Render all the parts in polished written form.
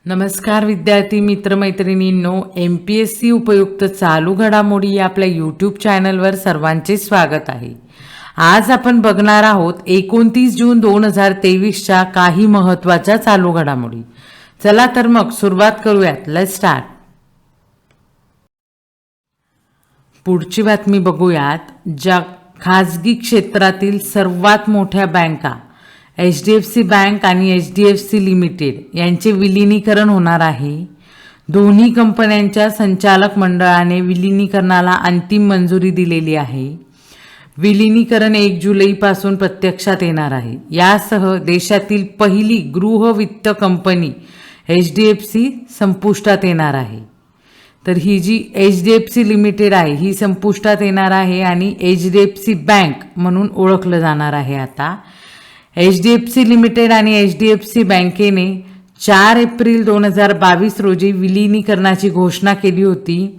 नमस्कार विद्यार्थी मित्रमैत्रिणींनो, MPSC उपयुक्त चालू घडामोडी या आपल्या यूट्यूब चॅनलवर सर्वांचे स्वागत आहे. आज आपण बघणार आहोत 29 जून 2023च्या काही महत्त्वाच्या चालू घडामोडी. चला तर मग सुरुवात करूयात. Let's start. पुढची बातमी बघूयात. ज्या खाजगी क्षेत्रातील सर्वात मोठ्या बँका HDFC बँक आणि HDFC लिमिटेड यांचे विलीनीकरण होणार आहे. दोन्ही कंपन्यांच्या संचालक मंडळाने विलीनीकरणाला अंतिम मंजुरी दिलेली आहे. विलीनीकरण 1 जुलैपासून प्रत्यक्षात येणार आहे. यासह देशातील पहिली गृह वित्त कंपनी HDFC संपुष्टात येणार आहे. तर ही जी HDFC लिमिटेड आहे ही संपुष्टात येणार आहे आणि HDFC बँक म्हणून ओळखलं जाणार आहे. आता HDFC लिमिटेड आणि HDFC बँकेने 4 एप्रिल 2022 रोजी विलीनीकरणाची घोषणा केली होती.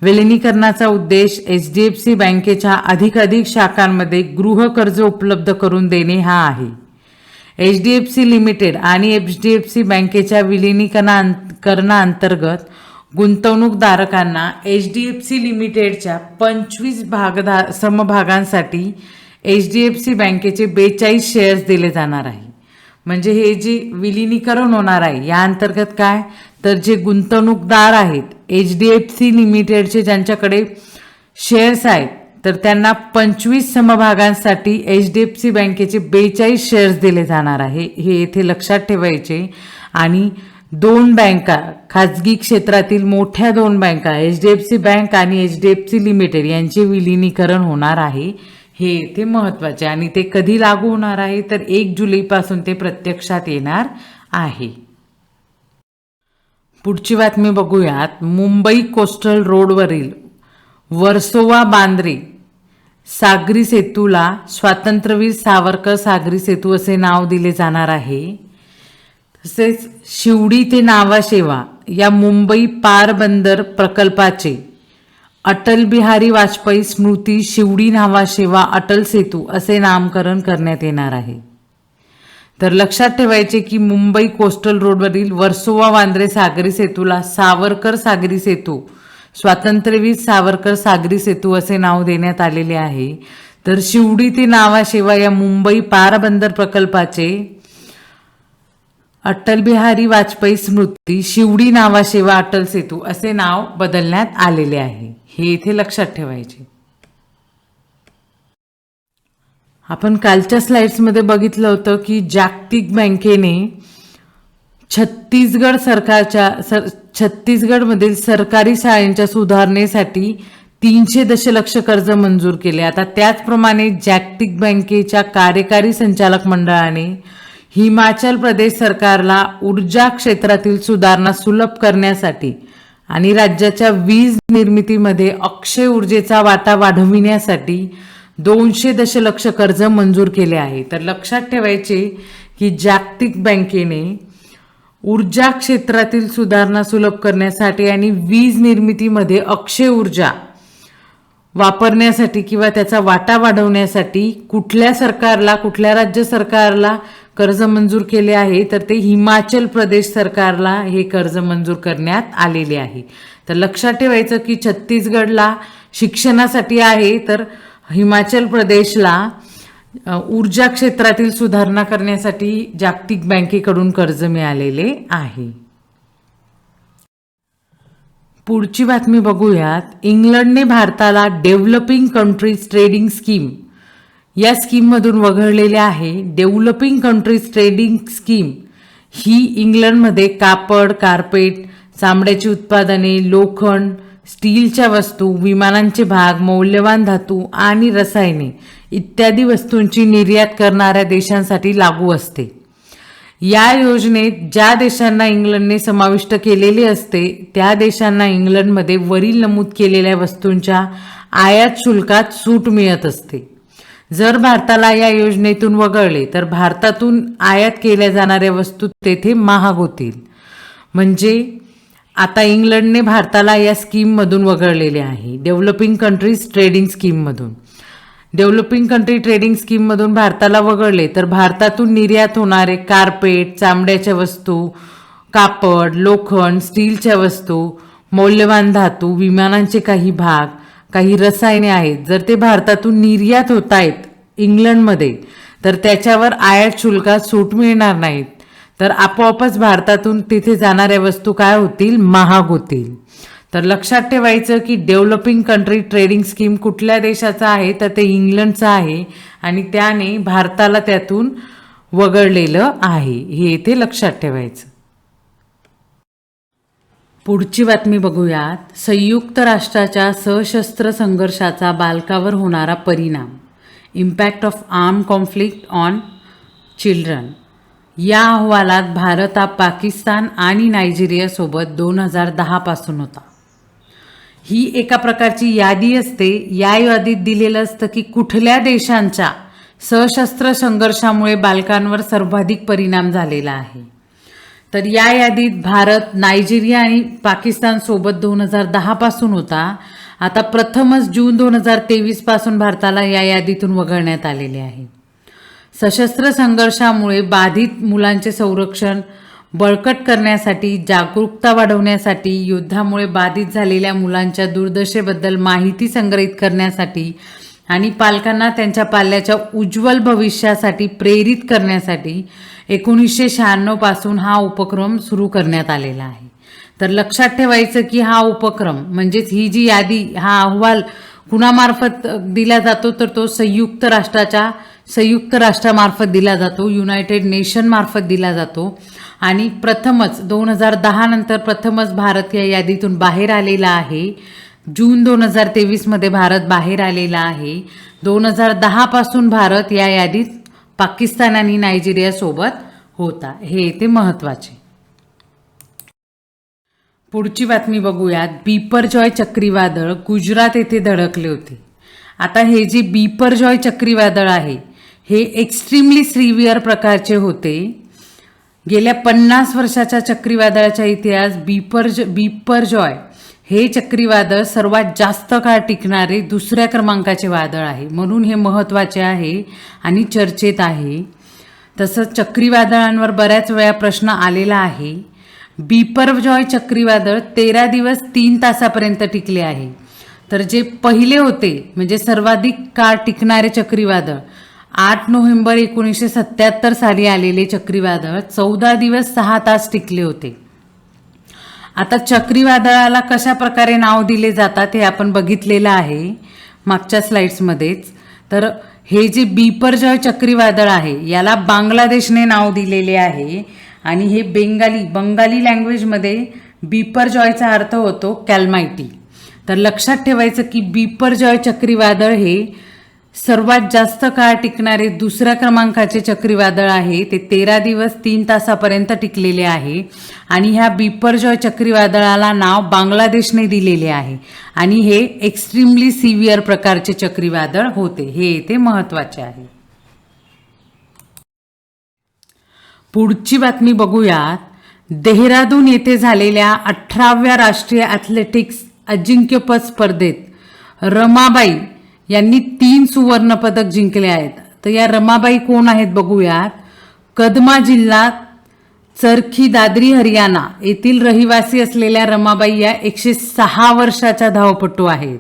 विलीनीकरणाचा उद्देश HDFC बँकेच्या अधिकाधिक शाखांमध्ये गृह कर्ज उपलब्ध करून देणे हा आहे. HDFC लिमिटेड आणि HDFC बँकेच्या विलीनीकरणाअंतर्गत गुंतवणूकदारांना HDFC लिमिटेडच्या 25 समभागांसाठी HDFC बँकेचे 42 शेअर्स दिले जाणार आहे. म्हणजे हे जे विलीनीकरण होणार आहे या अंतर्गत काय तर जे गुंतवणूकदार आहेत HDFC लिमिटेडचे ज्यांच्याकडे शेअर्स आहेत तर त्यांना 25 समभागांसाठी HDFC बँकेचे 42 शेअर्स दिले जाणार आहे. हे येथे लक्षात ठेवायचे. आणि 2 बँका खाजगी क्षेत्रातील मोठ्या 2 बँका HDFC बँक आणि HDFC लिमिटेड यांचे विलीनीकरण होणार आहे. हे इथे महत्त्वाचे आणि ते कधी लागू होणार आहे तर 1 जुलैपासून ते प्रत्यक्षात येणार आहे. पुढची बातमी बघूयात. मुंबई कोस्टल रोडवरील वर्सोवा बांद्रे सागरी सेतूला स्वातंत्र्यवीर सावरकर सागरी सेतू असे नाव दिले जाणार आहे. तसेच शिवडी ते नावाशेवा या मुंबई पारबंदर प्रकल्पाचे अटल बिहारी वाजपेयी स्मृती शिवडी नावाशेवा अटल सेतू असे नामकरण करण्यात येणार आहे. तर लक्षात ठेवायचे की मुंबई कोस्टल रोडवरील वर्सोवा बांद्रे सागरी सेतूला सावरकर सागरी सेतू स्वातंत्र्यवीर सावरकर सागरी सेतू असे नाव देण्यात आलेले आहे. तर शिवडी ते नावाशेवा या मुंबई पारबंदर प्रकल्पाचे अटल बिहारी वाजपेयी स्मृती शिवडी नावाशेवा अटल सेतू असे नाव बदलण्यात आलेले आहे. हे इथे लक्षात ठेवायचे. आपण कालच्या स्लाइड्समध्ये बघितलं होतं की जागतिक बँकेने छत्तीसगडमधील सरकारी शाळांच्या सुधारणेसाठी 300 दशलक्ष कर्ज मंजूर केले. आता त्याचप्रमाणे जागतिक बँकेच्या कार्यकारी संचालक मंडळाने हिमाचल प्रदेश सरकारला ऊर्जा क्षेत्रातील सुधारणा सुलभ करण्यासाठी आणि राज्याच्या वीज निर्मितीमध्ये अक्षय ऊर्जेचा वाटा वाढविण्यासाठी 200 दशलक्ष कर्ज मंजूर केले आहे. तर लक्षात ठेवायचे की जागतिक बँकेने ऊर्जा क्षेत्रातील सुधारणा सुलभ करण्यासाठी आणि वीज निर्मितीमध्ये अक्षय ऊर्जा वापरण्यासाठी किंवा त्याचा वाटा वाढवण्यासाठी कुठल्या राज्य सरकारला कर्ज मंजूर केले आहे तर ते हिमाचल प्रदेश सरकारला हे कर्ज मंजूर करण्यात आलेले आहे. तर लक्षात ठेवायचं की छत्तीसगडला शिक्षणासाठी आहे तर हिमाचल प्रदेशला ऊर्जा क्षेत्रातील सुधारणा करण्यासाठी जागतिक बँकेकडून कर्ज मिळालेले आहे. पुढची बातमी बघूयात. इंग्लंडने भारताला डेव्हलपिंग कंट्रीज ट्रेडिंग स्कीम या स्कीममधून वगळलेले आहे. डेव्हलपिंग कंट्रीज ट्रेडिंग स्कीम ही इंग्लंडमध्ये कापड, कार्पेट, चामड्याची उत्पादने, लोखंड, स्टीलच्या वस्तू, विमानांचे भाग, मौल्यवान धातू आणि रसायने इत्यादी वस्तूंची निर्यात करणाऱ्या देशांसाठी लागू असते. या योजनेत ज्या देशांना इंग्लंडने समाविष्ट केलेले असते त्या देशांना इंग्लंडमध्ये वरील नमूद केलेल्या वस्तूंच्या आयात शुल्कात सूट मिळत असते. जर भारताला या योजनेतून वगळले तर भारतातून आयात केल्या जाणाऱ्या वस्तू तेथे महाग होतील. म्हणजे आता इंग्लंडने भारताला या स्कीममधून वगळलेले आहे. डेव्हलपिंग कंट्रीज ट्रेडिंग स्कीममधून डेव्हलपिंग कंट्री ट्रेडिंग स्कीममधून भारताला वगळले तर भारतातून निर्यात होणारे कार्पेट, चामड्याच्या वस्तू, कापड, लोखंड, स्टीलच्या वस्तू, मौल्यवान धातू, विमानांचे काही भाग, काही रसायने आहेत. जर ते भारतातून निर्यात होत आहेत इंग्लंडमध्ये, तर त्याच्यावर आयात शुल्कात सूट मिळणार नाहीत. तर आपोआपच भारतातून तिथे जाणाऱ्या वस्तू काय होतील, महाग होतील. तर लक्षात ठेवायचं की डेव्हलपिंग कंट्री ट्रेडिंग स्कीम कुठल्या देशाचा आहे, तर ते इंग्लंडचं आहे आणि त्याने भारताला त्यातून वगळलेलं आहे. हे इथे लक्षात ठेवायचं. पुढची बातमी बघूयात. संयुक्त राष्ट्राच्या सशस्त्र संघर्षाचा बालकावर होणारा परिणाम, impact of arm conflict on children. या अहवालात भारत हा पाकिस्तान आणि नायजेरियासोबत 2010 पासून होता. ही एका प्रकारची यादी असते. या यादीत दिलेलं असतं की कुठल्या देशांच्या सशस्त्र संघर्षामुळे बालकांवर सर्वाधिक परिणाम झालेला आहे. तर या यादीत भारत नायजेरिया आणि पाकिस्तान सोबत 2010 पासून होता. आता प्रथमच जून 2023 पासून भारताला या यादीतून वगळण्यात आलेले आहे. सशस्त्र संघर्षामुळे बाधित मुलांचे संरक्षण बळकट करण्यासाठी, जागरूकता वाढवण्यासाठी, युद्धामुळे बाधित झालेल्या मुलांच्या दुर्दशेबद्दल माहिती संग्रहित करण्यासाठी आणि पालकांना त्यांच्या पाल्याच्या उज्ज्वल भविष्यासाठी प्रेरित करण्यासाठी 1996 पासून हा उपक्रम सुरू करण्यात आलेला आहे. तर लक्षात ठेवायचं की हा उपक्रम म्हणजेच ही जी यादी, हा अहवाल कुणामार्फत दिला जातो, तर तो संयुक्त राष्ट्रामार्फत दिला जातो, युनायटेड नेशन मार्फत दिला जातो. आणि प्रथमच 2010 नंतर प्रथमच भारत या यादीतून बाहेर आलेला आहे. जून 2023 मध्ये भारत बाहेर आलेला आहे. 2010 पासून भारत या यादीत पाकिस्तान आणि नायजेरिया सोबत होता. हे ते महत्वाचे. पुढची बातमी बघूयात. बिपरजॉय चक्रीवादळ गुजरात येथे धडकले होते. आता हे जे बिपरजॉय चक्रीवादळ आहे हे एक्स्ट्रीमली सिव्हिअर प्रकारचे होते. गेल्या 50 वर्षाच्या चक्रीवादळाच्या इतिहास बिपरजॉय हे चक्रीवादळ सर्वात जास्त काळ टिकणारे दुसऱ्या क्रमांकाचे वादळ आहे. म्हणून हे महत्त्वाचे आहे आणि चर्चेत आहे. तसंच चक्रीवादळांवर बऱ्याच वेळा प्रश्न आलेला आहे. बिपरजॉय चक्रीवादळ 13 दिवस 3 तासापर्यंत टिकले आहे. तर जे पहिले होते म्हणजे सर्वाधिक काळ टिकणारे चक्रीवादळ 8 नोव्हेंबर 1977 साली आलेले चक्रीवादळ 14 दिवस 6 तास टिकले होते. आता चक्रीवादळाला कशा प्रकारे नाव दिले जातात हे आपण बघितलेलं आहे मागच्या स्लाइड्समध्येच. तर हे जे बिपरजॉय चक्रीवादळ आहे याला बांगलादेशने नाव दिलेले आहे आणि हे बंगाली लँग्वेजमध्ये बिपरजॉयचा अर्थ होतो कॅलमायटी. तर लक्षात ठेवायचं की बिपरजॉय चक्रीवादळ हे सर्वात जास्त काळ टिकणारे दुसऱ्या क्रमांकाचे चक्रीवादळ आहे. ते 13 दिवस 3 तासापर्यंत टिकलेले आहे आणि ह्या बिपरजॉय चक्रीवादळाला नाव बांगलादेशने दिलेले आहे आणि हे एक्स्ट्रीमली सिव्हिअर प्रकारचे चक्रीवादळ होते. हे इथे महत्त्वाचे आहे. पुढची बातमी बघूयात. देहरादून येथे झालेल्या 18व्या राष्ट्रीय ॲथलेटिक्स अजिंक्यपद स्पर्धेत रमाबाई यांनी 3 सुवर्ण पदक जिंकले आहेत. तर या रमाबाई कोण आहेत बघूयात. कदमा जिल्हा चरखी दादरी हरियाणा येथील रहिवासी असलेल्या रमाबाई या 106 वर्षाच्या धावपटू आहेत.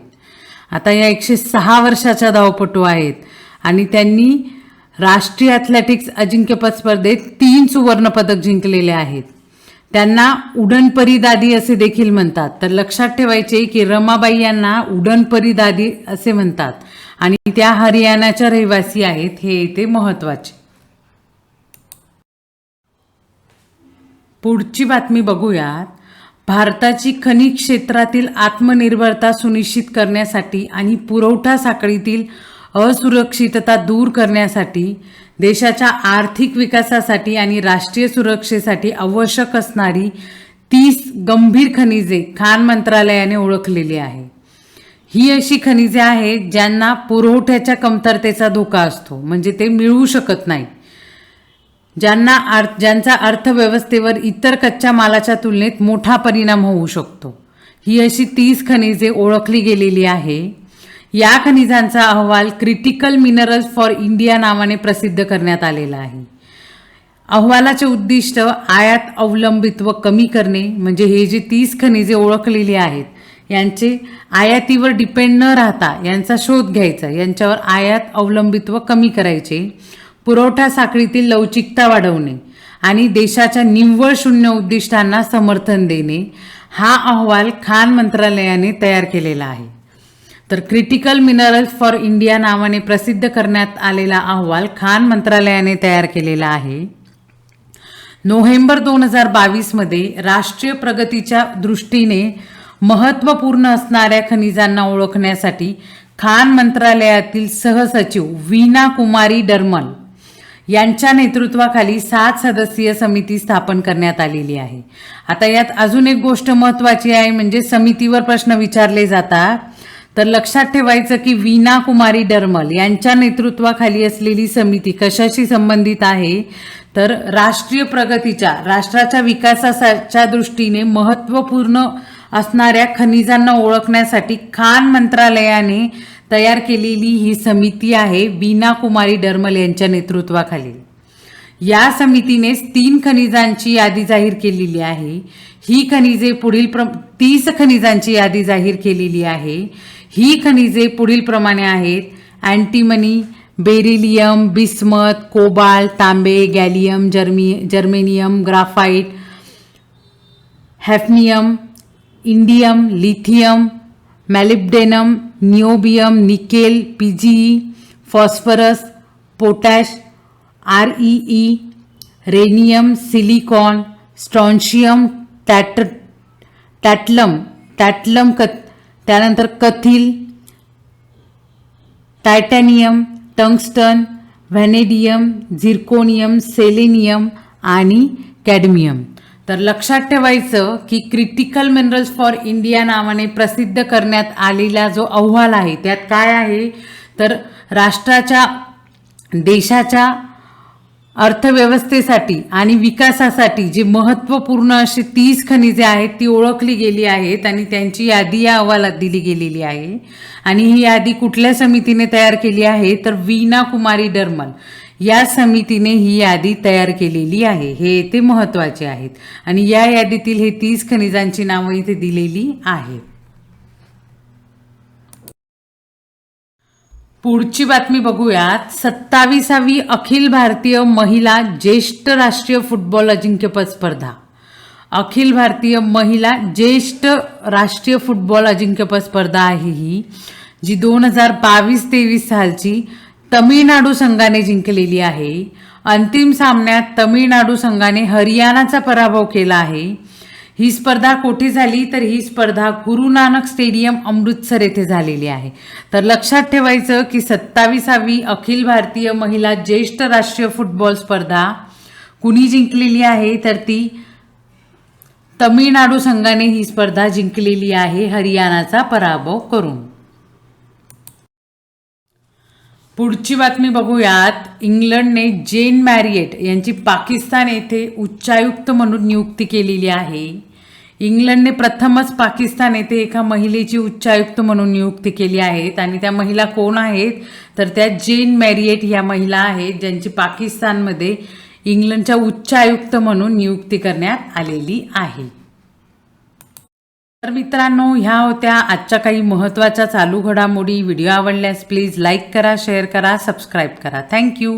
आता या 106 वर्षाच्या धावपटू आहेत आणि त्यांनी राष्ट्रीय ॲथलेटिक्स अजिंक्यपद स्पर्धेत 3 सुवर्ण पदक जिंकलेले आहेत. त्यांना उडनपरी दादी असे देखील म्हणतात. तर लक्षात ठेवायचे की रमाबाई यांना उडनपरी दादी असे म्हणतात आणि त्या हरियाणाच्या रहिवासी आहेत. हे इथे महत्त्वाचे. पुढची बातमी बघूयात. भारताची खनिज क्षेत्रातील आत्मनिर्भरता सुनिश्चित करण्यासाठी आणि पुरवठा साखळीतील असुरक्षितता दूर करण्यासाठी देशाच्या आर्थिक विकासासाठी आणि राष्ट्रीय सुरक्षेसाठी आवश्यक असणारी 30 गंभीर खनिजे खाण मंत्रालयाने ओळखलेली आहे. ही अशी खनिजे आहेत ज्यांना पुरवठ्याच्या कमतरतेचा धोका असतो, म्हणजे ते मिळू शकत नाही, ज्यांचा अर्थव्यवस्थेवर इतर कच्च्या मालाच्या तुलनेत मोठा परिणाम होऊ शकतो. ही अशी 30 खनिजे ओळखली गेलेली आहे. या खनिजांचा अहवाल क्रिटिकल मिनरल्स फॉर इंडिया नावाने प्रसिद्ध करण्यात आलेला आहे. अहवालाचे उद्दिष्ट आयात अवलंबित्व कमी करणे, म्हणजे हे जे 30 खनिजे ओळखलेली आहेत यांचे आयातीवर डिपेंड न राहता यांचा शोध घ्यायचा, यांच्यावर आयात अवलंबित्व कमी करायचे, पुरवठा साखळीतील लवचिकता वाढवणे आणि देशाच्या निव्वळ शून्य उद्दिष्टांना समर्थन देणे, हा अहवाल खाण मंत्रालयाने तयार केलेला आहे. तर क्रिटिकल मिनरल्स फॉर इंडिया नावाने प्रसिद्ध करण्यात आलेला अहवाल खाण मंत्रालयाने तयार केलेला आहे. नोव्हेंबर 2022 मध्ये राष्ट्रीय प्रगतीच्या दृष्टीने महत्त्वपूर्ण असणाऱ्या खनिजांना ओळखण्यासाठी खाण मंत्रालयातील सहसचिव वीणा कुमारी डर्मल यांच्या नेतृत्वाखाली 7 सदस्यीय समिती स्थापन करण्यात आलेली आहे. आता यात अजून एक गोष्ट महत्त्वाची आहे, म्हणजे समितीवर प्रश्न विचारले जातात. तर लक्षात ठेवायचं की वीणा कुमारी डर्मल यांच्या नेतृत्वाखाली असलेली समिती कशाशी संबंधित आहे, तर राष्ट्रीय प्रगतीच्या, राष्ट्राच्या विकासाच्या दृष्टीने महत्त्वपूर्ण असणाऱ्या खनिजांना ओळखण्यासाठी खाण मंत्रालयाने तयार केलेली ही समिती आहे वीणा कुमारी डर्मल यांच्या नेतृत्वाखाली. या समितीने 3 खनिजांची यादी जाहीर केलेली आहे. ही खनिजे पुढील 30 खनिजांची यादी जाहीर केलेली आहे. ही खनिजे पुढील प्रमाणे आहेत: अँटीमनी, बेरिलियम, बिस्मथ, कोबाल्ट, तांबे, gallium, germanium, graphite, hafnium, indium, lithium, molybdenum, niobium, nickel, PGE, phosphorus, potash, REE, rhenium, silicon, strontium, tantalum, त्यानंतर कथिल, titanium, tungsten, vanadium, zirconium, selenium आणि कॅडमियम. तर लक्षात ठेवायचं की क्रिटिकल मिनरल्स फॉर इंडिया नावाने प्रसिद्ध करण्यात आलेला जो अहवाल आहे त्यात काय आहे, तर राष्ट्राच्या, देशाच्या अर्थव्यवस्थेसाठी आणि विकासासाठी जे महत्त्वपूर्ण अशी 30 खनिजे आहेत ती ओळखली गेली आहेत आणि त्यांची यादी या अहवालात दिली गेलेली आहे. आणि ही यादी कुठल्या समितीने तयार केली आहे, तर वीणा कुमारी डर्मल या समितीने ही यादी तयार केलेली आहे. हे ते महत्त्वाचे आहेत आणि या यादीतील हे 30 खनिजांची नावं इथे दिलेली आहेत. पुढची बातमी बघूयात. 27वी अखिल भारतीय महिला ज्येष्ठ राष्ट्रीय फुटबॉल अजिंक्यपद स्पर्धा. अखिल भारतीय महिला ज्येष्ठ राष्ट्रीय फुटबॉल अजिंक्यपद स्पर्धा आहे ही, जी 2022-23 सालची तमिळनाडू संघाने जिंकलेली आहे. अंतिम सामन्यात तमिळनाडू संघाने हरियाणाचा पराभव केला आहे. ही स्पर्धा कोठे झाली, तर ही स्पर्धा गुरु नानक स्टेडियम अमृतसर येथे झालेली आहे. तर लक्षात ठेवायचं की 27वी अखिल भारतीय महिला ज्येष्ठ राष्ट्रीय फुटबॉल स्पर्धा कुणी जिंकलेली आहे, तर ती तमिळनाडू संघाने ही स्पर्धा जिंकलेली आहे हरियाणाचा पराभव करून. पुढची बातमी बघूयात. इंग्लंडने जेन मॅरिएट यांची पाकिस्तान येथे उच्चायुक्त म्हणून नियुक्ती केलेली आहे. इंग्लंडने प्रथमच पाकिस्तान येथे एका महिलेची उच्चायुक्त म्हणून नियुक्ती केली आहेत आणि त्या महिला कोण आहेत, तर त्या जेन मॅरिएट या महिला आहेत ज्यांची पाकिस्तानमध्ये इंग्लंडच्या उच्चायुक्त म्हणून नियुक्ती करण्यात आलेली आहे. तर मित्रांनो, ह्या होत्या आजच्या काही महत्त्वाच्या चालू घडामोडी. व्हिडिओ आवडल्यास प्लीज लाईक करा, शेअर करा, सबस्क्राईब करा. थँक्यू.